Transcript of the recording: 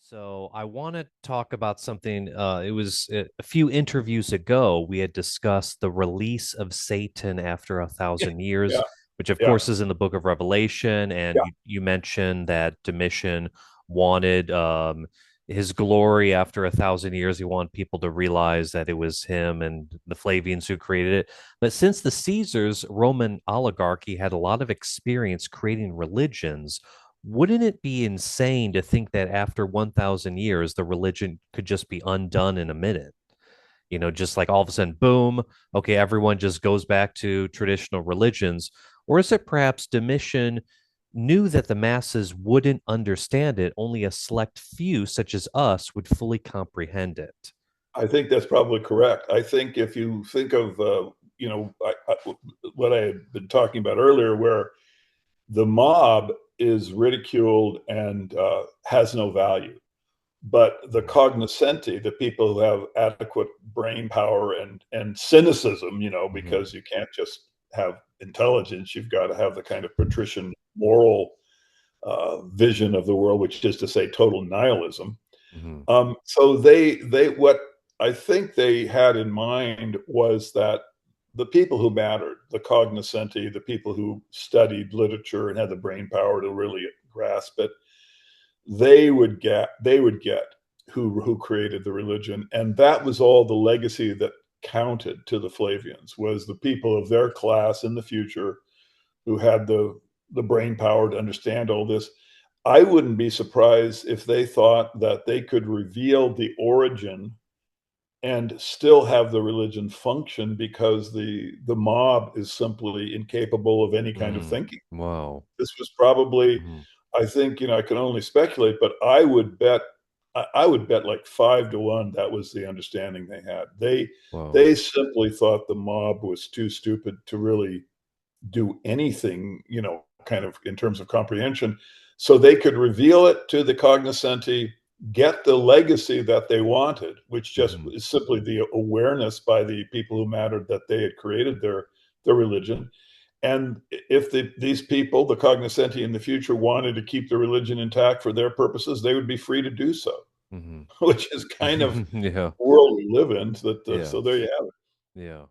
So I want to talk about something. It was a few interviews ago. We had discussed the release of Satan after a Yeah, thousand years, yeah, which of yeah. course is in the book of Revelation. And Yeah. you mentioned that Domitian wanted his glory after a thousand years. He wanted people to realize that it was him and the Flavians who created it. But since the Caesars, Roman oligarchy had a lot of experience creating religions, wouldn't it be insane to think that after 1,000 years, the religion could just be undone in a minute? Just like all of a sudden, boom, okay, everyone just goes back to traditional religions. Or is it perhaps Domitian knew that the masses wouldn't understand it? Only a select few, such as us, would fully comprehend it. I think that's probably correct. I think if you think of, what I had been talking about earlier, where the mob is ridiculed and has no value, but the Mhm. cognoscenti, the people who have adequate brain power and cynicism, Mhm. because you can't just have intelligence, you've got to have the kind of patrician moral vision of the world, which is to say total nihilism. Mhm. So they what I think they had in mind was that the people who mattered, the cognoscenti, the people who studied literature and had the brain power to really grasp it, they would get who created the religion, and that was all the legacy that counted to the Flavians, was the people of their class in the future who had the brain power to understand all this. I wouldn't be surprised if they thought that they could reveal the origin and still have the religion function, because the mob is simply incapable of any kind of Mm. thinking. Wow. This was probably, Mhm. I think, I can only speculate, but I would bet like 5 to 1 that was the understanding they had. They Wow. they simply thought the mob was too stupid to really do anything, kind of in terms of comprehension. So they could reveal it to the cognoscenti, get the legacy that they wanted, which just Mhm. is simply the awareness by the people who mattered that they had created their religion. And if these people, the cognoscenti in the future, wanted to keep the religion intact for their purposes, they would be free to do so, Mhm. which is kind of Yeah. the world we live in. That Yeah. so there you have it. Yeah.